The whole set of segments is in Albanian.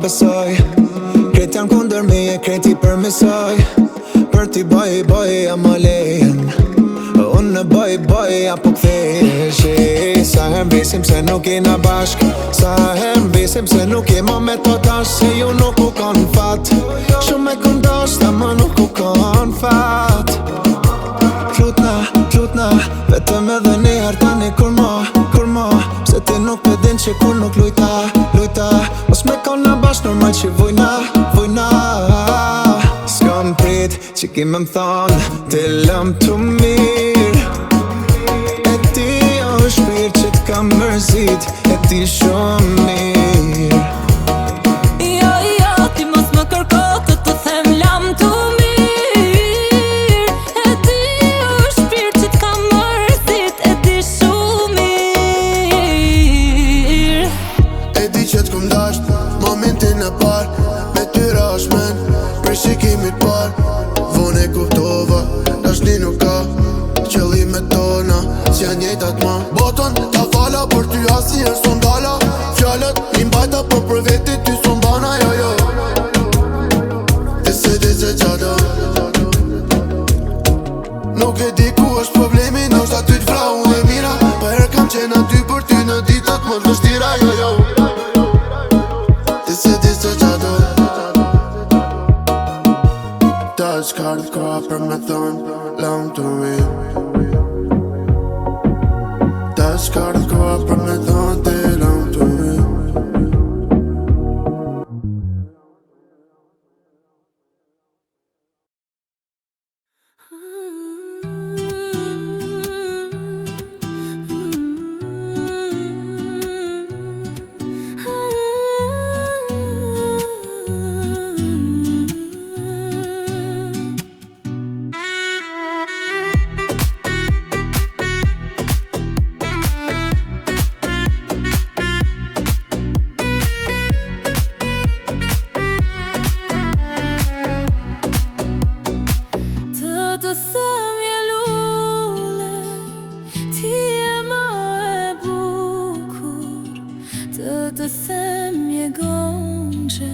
besoj. Kret janë kundër meje, kreti përmisoj. Për ti boj, a më lejen. Unë boj, apo kthehesh. Sa herë besim se nuk jena bashk. Sa herë besim se nuk jema me to tash. Se ju nuk u kon fat. Shumë e kundosh, ta më nuk u kon fat. Flutna, vetëm edhe një herë tani kur mo Se ti nuk përdin që kur nuk lujta Mos me kona bashk normal që vujna S'kam prit që ki me m'than Ti lëm të mirë E ti o shpirë që t'ka mërzit E ti shumë mirë Jo, ti mos më kërko të them lam të mirë Momentin e par, me ty rashmen Prej shikimit par, vone kuptova Dashni nuk ka, qëllimet tona S'ja njejtat ma Boton, ta fala, për ty asnjëherë s'u ndala Fjalët, i mbajta, për vetit ty s'u mbana jo Ti se gjado Nuk e di ku është problemi Nështë aty t'vra unë e mira Pa herë kam qenë aty për ty në ditët më t'vështira jo Dash card ka për me thonë lam të mirë Dash card ka për me thonë te lam të mirë Të themje gonxhe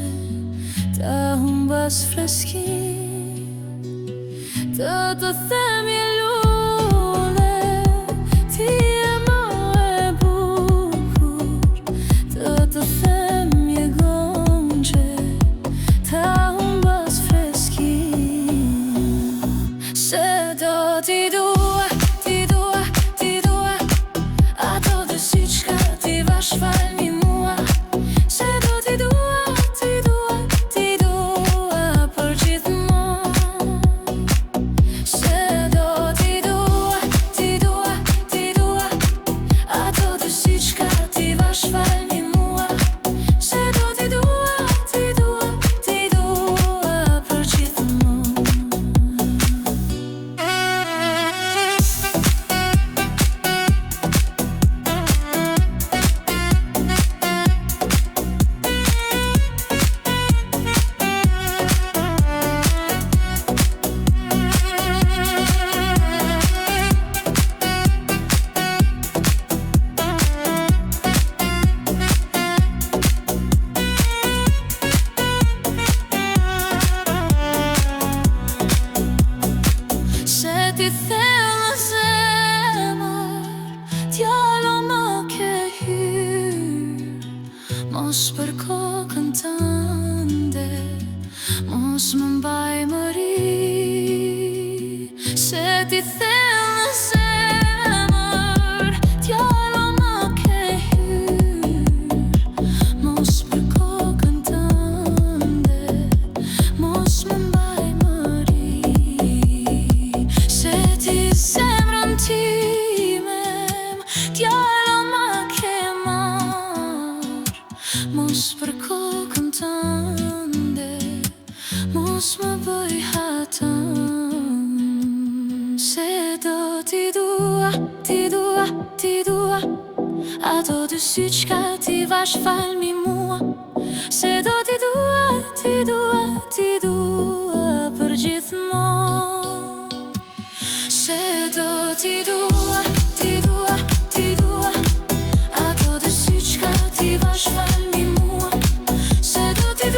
Ta humbas freski Të themje lule Ti e më e bukur Të themje gonxhe Ta humbas freski Se do t'i dua Ato dhe si qka ti vash falmi Ti thellë zemër T'jallo më ke hyrë Mos për kokën tënde Mos më mbaj më ri Se ti thellë zemër T'jallo më ke hyrë Mos për kokën tënde Mos më mbaj më ri Zemrën timem T'jallo më ke marr Mos për kokën tënde Mos më bëj hatën Se do t'i dua Ato dy sy qka ti vash falmi mua Se do t'i dua Për gjithmonë Se do t'i dua Ato dhe sy qka ti vash falmi mua Se do t'i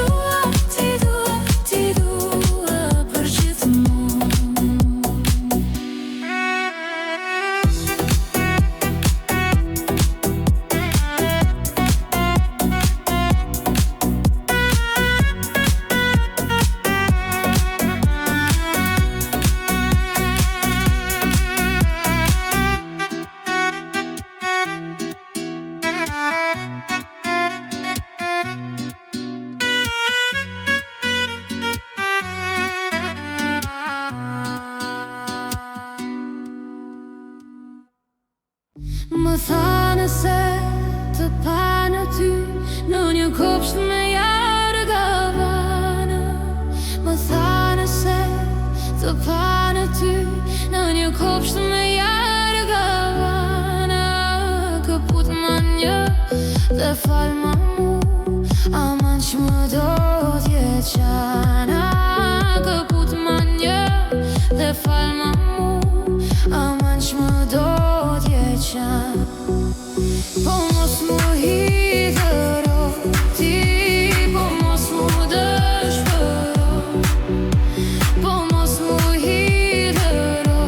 të pa në ty, në një kopsht me jarë gavana. Këput më një dhe fal ma mu, aman që më do t'je qana. Këput më një dhe fal ma mu, aman që më do t'je qana. Po mos mu hidhëro ti, po mos mu dëshpëro, po mos mu hidhëro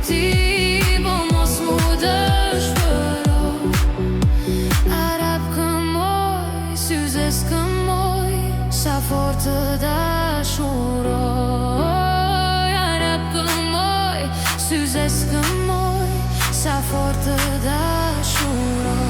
ti, po mos mu dëshpëro. Arab këmoj, syze s'këmoj, sa fort të dashuroj. Arab këmoj, syze s'këmoj, sa fort të dashuroj.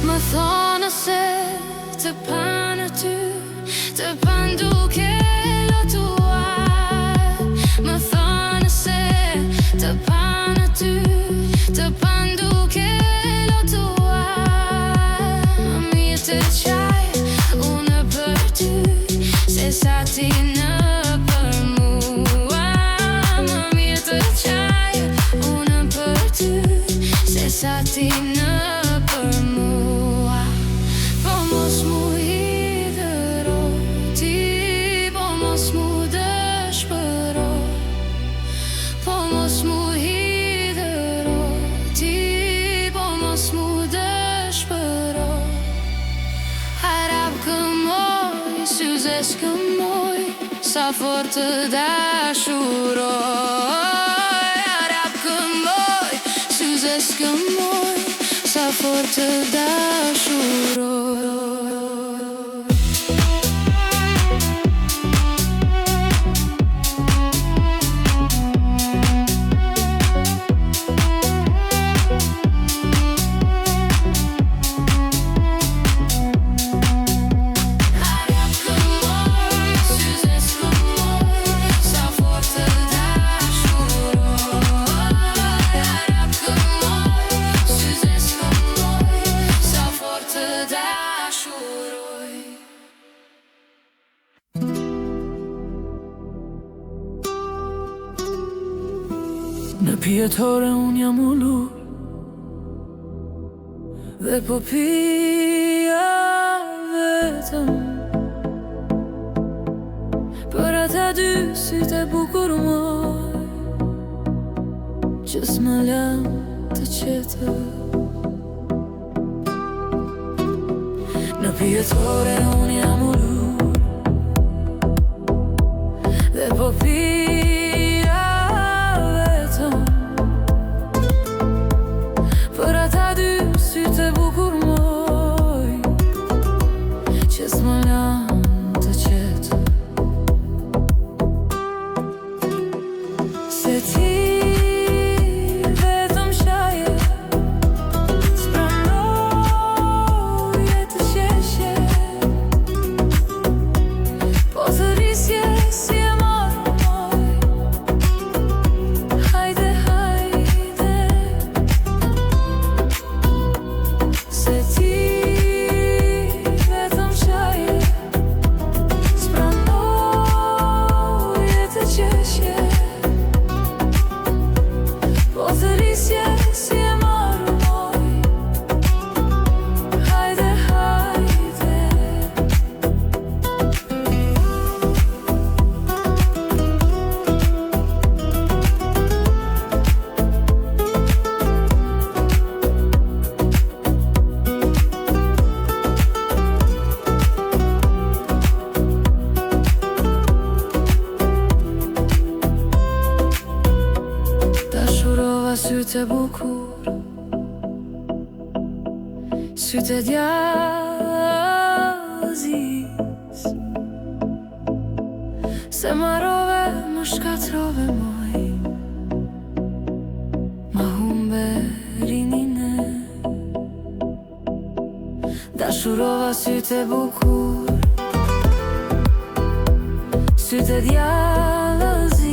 Më thonë se të pa në ty, të pa nduke lotuar. Më thonë se të pa në ty, të pa nduke lotuar. Më mirë të qaj unë për ty, se sa ti në për mua. Më mirë të qaj unë për ty, se sa ti në për mua. Po mos mu hidhëro ti, po mos mu dëshpëro, po mos mu hidhëro ti, po mos mu dëshpëro. Arab këmoj, syze s'këmoj, sa fort të dashuroj. Arab këmoj, syze s'këmoj, sa fort të dashuroj. Arab këmoj, syze s'këmoj, sa fort të dashuroj. Arab këmoj, syze s'këmoj, sa fort të dashuroj. Në pjetore unë jam ullur dhe po pija vetëm për ata dy sytë e bukur moj që s'më lam të qetë. Në pjetore unë jam ullur dhe po pija vetëm për ata dy sytë e bukur moj që s'më lam të qetë. Se ti vetëm shaje, s'pranoje të qeshje, po të risje si e marrë moj. Hajde, hajde. Se ti vetëm shaje, s'pranoje të qeshje, po të risje si e marrë moj. Hajde, hajde. Dashurova sytë e bukur, sytë e djazis, se Se marrove, më shkatrove moj, ma humbe rinine. Dashurova syte bukur, syte djallëzis.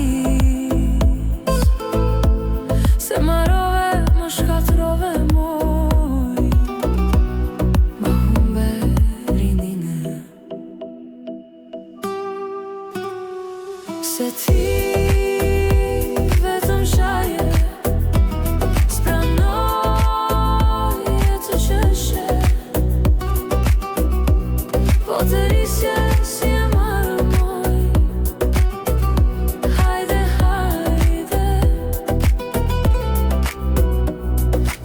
Se marrove, më shkatrove moj, ma humbe rinine. Se ti vetëm shaje, s'pranoje të qeshe, po të risje si e marrë moj. Hajde, hajde.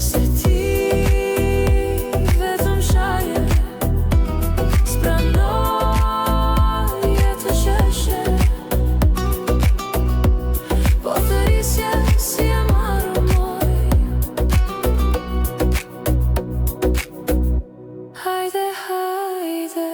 Se ti vetëm shaje, s'pranoje të qeshe, po të risje si e marrë moj. Hajde, hajde.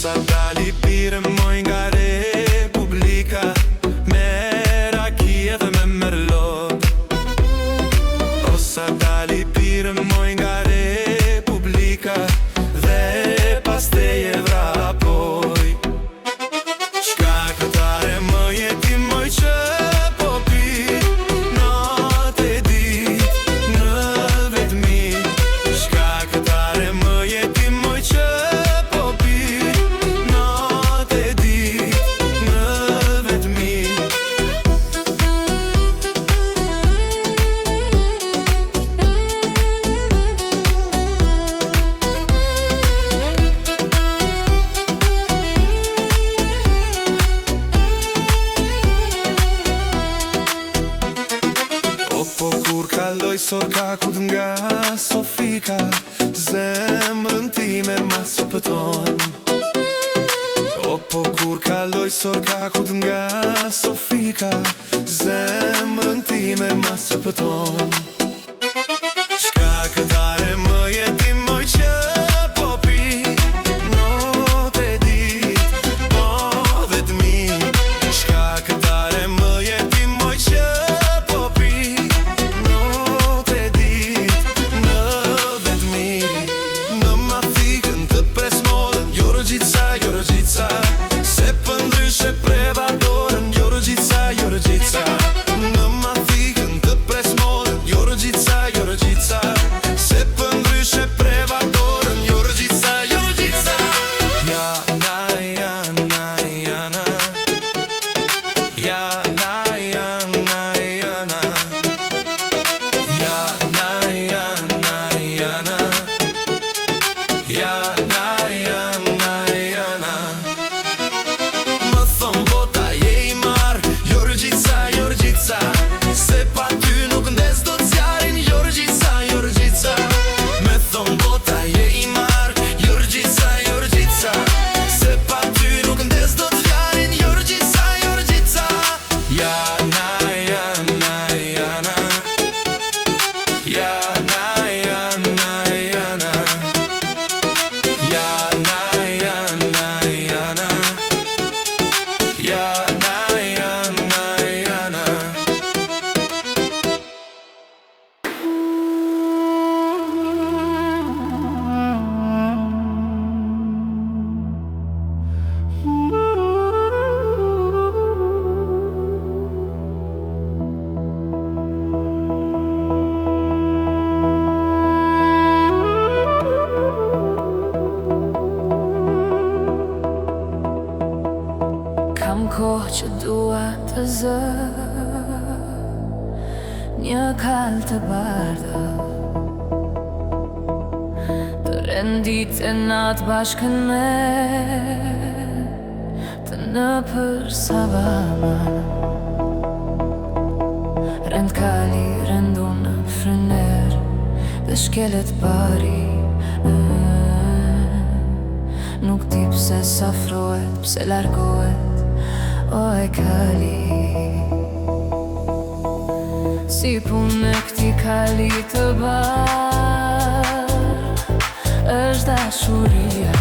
Sa dali pire moj nga Republika, me rakie dhe me merlot. O sa dali pire moj nga Republika, dhe pas teje vrapoj. Shka këtare më jeti moj që po pi, natë e dit në vetmi. Shka këtare më jeti moj që po pi, natë e dit në vetmi. O po kur kaloj sorkakut nga Sofika, zemrën time ma sopëton. O po kur kaloj sorkakut nga Sofika, zemrën time ma sopëton. Shka këtare më jeti moj që po pi, natë e dit, po vetmi. Shka këtare më jeti moj që po pi, natë e dit në vetmi. Në mafikën të presmodën, jo rëgjica, se pëndryshe prevadorën, jo rëgjica. Në mafikën të presmodën, jo rëgjica, se pëndryshe prevadorën, jo rëgjica. Jana, jana, jana, jana, jana, jana, jana, jana, jana, jana, jana, jana. Më thëm bota je i marë, jo rëgjica, se pa ty nuk ndes do t'zjarin, jo rëgjica. Me thëm bota je i marë, jo rëgjica, se pa ty nuk ndes do t'zjarin, jo rëgjica. Jana, jana, jana, jana, jana, jana, jana, jana, jana, jana, jana, jana. Kam kohë që dua të zë, një kalë të bardhë, të rendit e natë bashkën me, të në për savana. Rend kali, rendu në frener, dhe shkelet bari Nuk di pse s'afrohet, pse largohet, o e kali. Si punë e këti kali të bar, është dashuria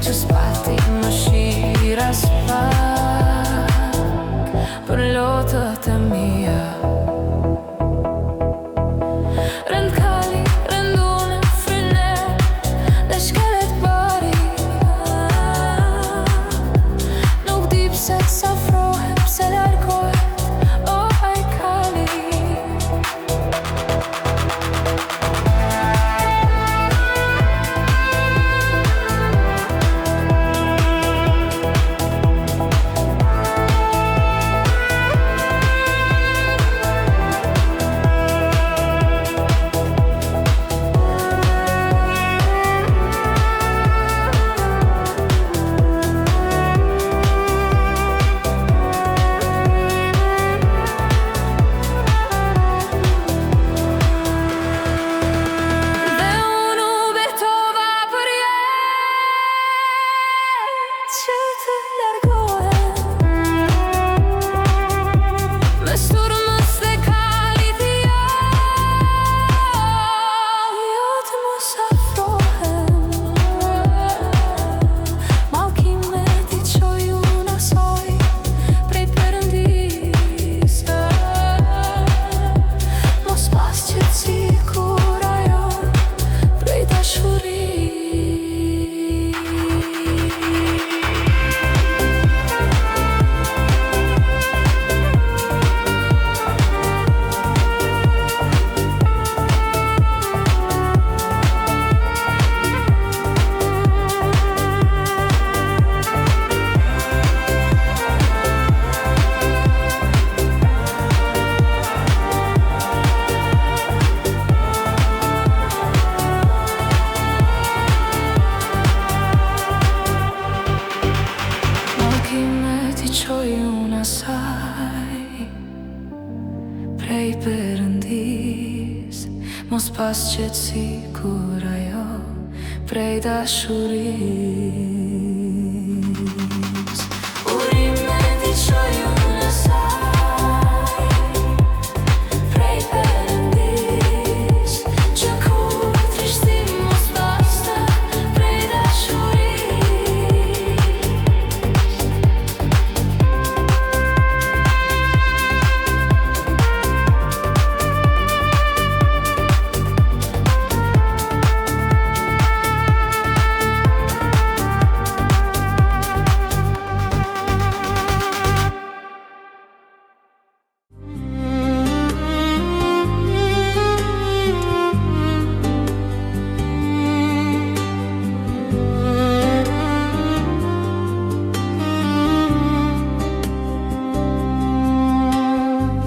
që s'pati më shira s'pak për lotët e mia. Rend kali, rendune, fryne dhe shkelet bari. Nuk di pse s'afrohet, pse largohet, o ai kali. Prej Perëndis, mos pas qetësi kur ajo prej dashuris. Urime t'i qoj unë saj, prej Perëndis, që kur trishtim mos paste prej dashuris.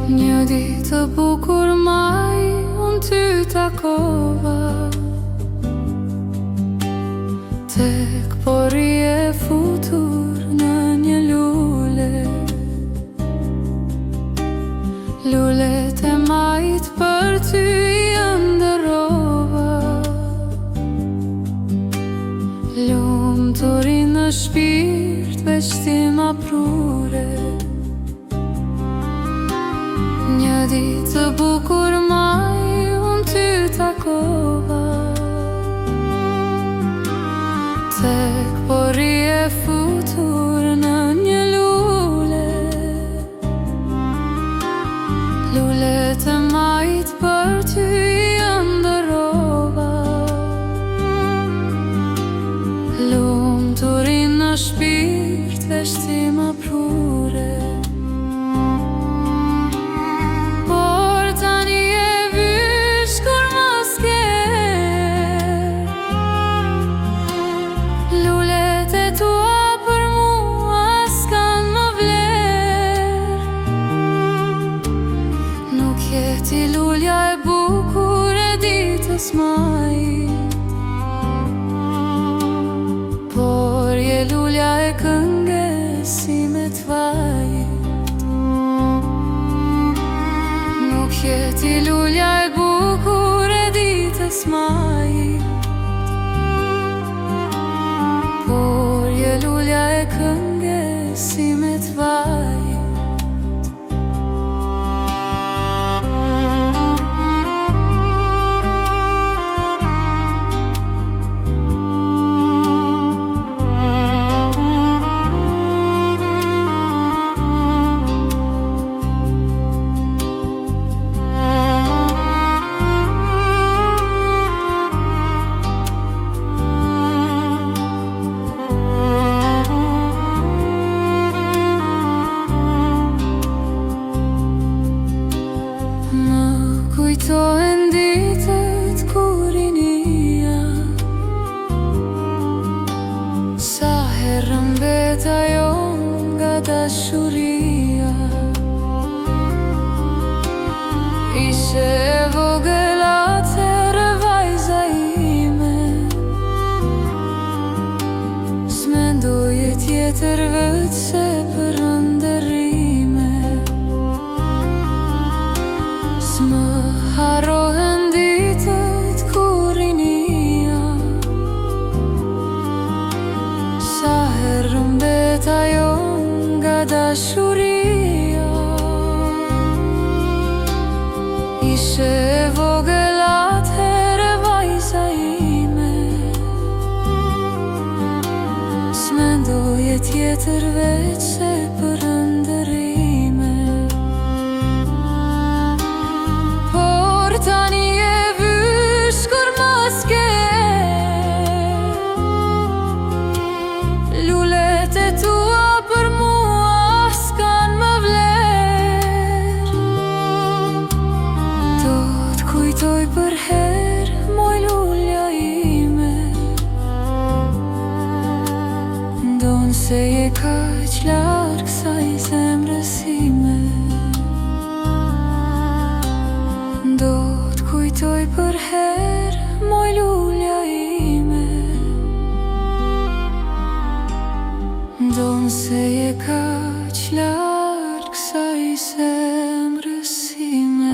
Një ditë të bukur maj, unë ty takova tek pori e futur në një lule. Lulet e majt për ty i ndërrova, lumturi në shpirt veç ti ma prure. Një ditë të bukur maj, unë ty takova tek pori e futur në një lule. Lulet e majt për ty i ndërrova, lumturi në shpirt veç ti ma prure. Ti lulja e bukur e ditës majit, por je lulja e këngësimit vajit. Nuk je ti lulja e bukur e ditës majit, Kujtohen ditët kur rinia, sa herë mbet ajo nga dashuria. Ishe e vogël atëherë vajza ime, s'mendoje tjetër veç se për ndërrime. S'më harrohen ditët kur rinia, sa herë mbet ajo nga dashuria. Ishe e vogël atëherë vajza ime, s'mendoje tjetër veç se për ndërrime. Por tani e vysh kur mos ke, lulet e tua për mua s'kan më vlerë. Do t'kujtoj për herë, moj lulja ime, ndon se je kaq larg saj zemrës ime. Do t'kujtoj për herë, moj lulja ime, ndon se je kaq larg saj zemrës ime.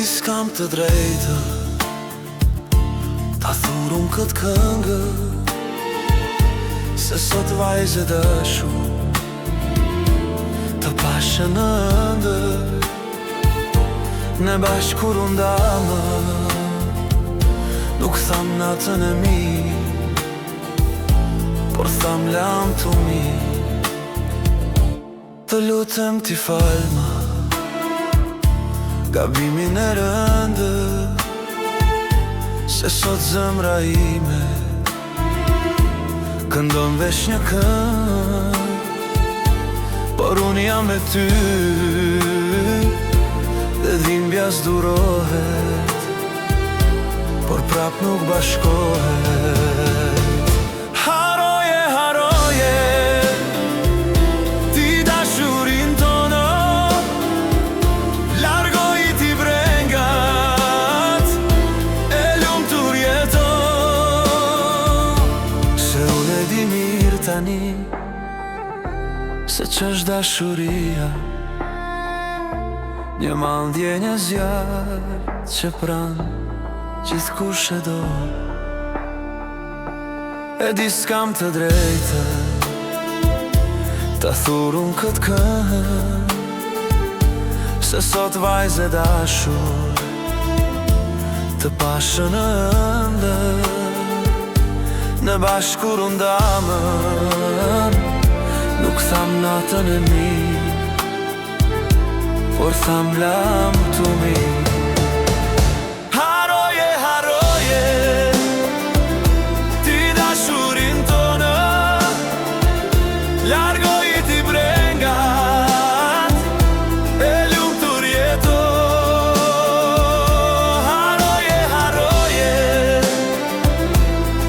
S'kam të drejtë ta thurum këtë këngë, se sot vajzë dashur të pashe në ndër. Ne bashkë kur undama, nuk tham natën e mirë, por tham lam të mirë. Të lutem t'i falma gabimin e rëndë, se sot zemra ime këndon vesh një këngë. Por unë jam me ty dhe dhimbja s'durohet, por prap nuk bashkohet. Haroje, haroje ti dashurin tonë, largoj ti brengat e lumtur jeto. Se unë e di mirë tani se ç'është dashuria, një mandje, një zjarë që pran gjithkush e do. E di s'kam të drejtë ta thurum këtë këngë, se sot vajzë e dashur të pashë në ndër. Në bashkë kur undamën, nuk tham natën e mirë, por tham lam të mirë. Haroje, haroje ti dashurin tonë, largoj ti brengat e lumtur jeto. Haroje, haroje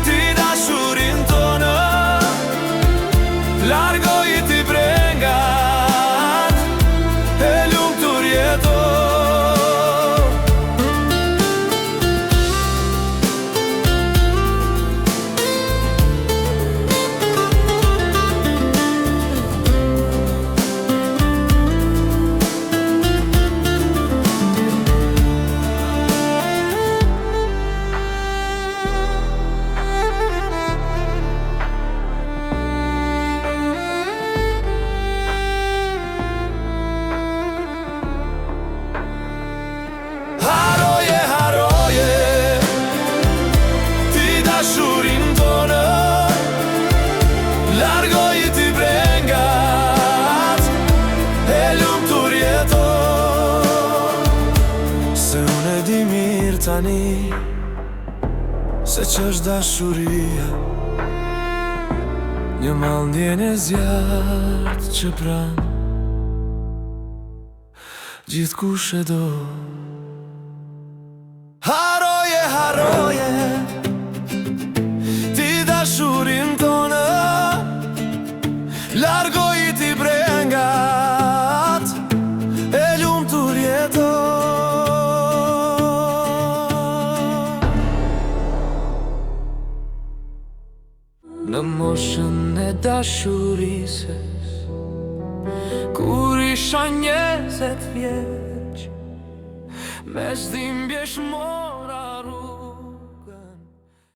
ti dashurin tonë, largoj ti brengat tani se që është dashuria, një mallndjenje zjarrt që pran gjithkush e do. Haroje, haroje ti dashurin tonë, largoj ti brengat e lumtur jeto. Në moshën e dashurisë, kur isha 20 vjeç, me zdhimbje shmora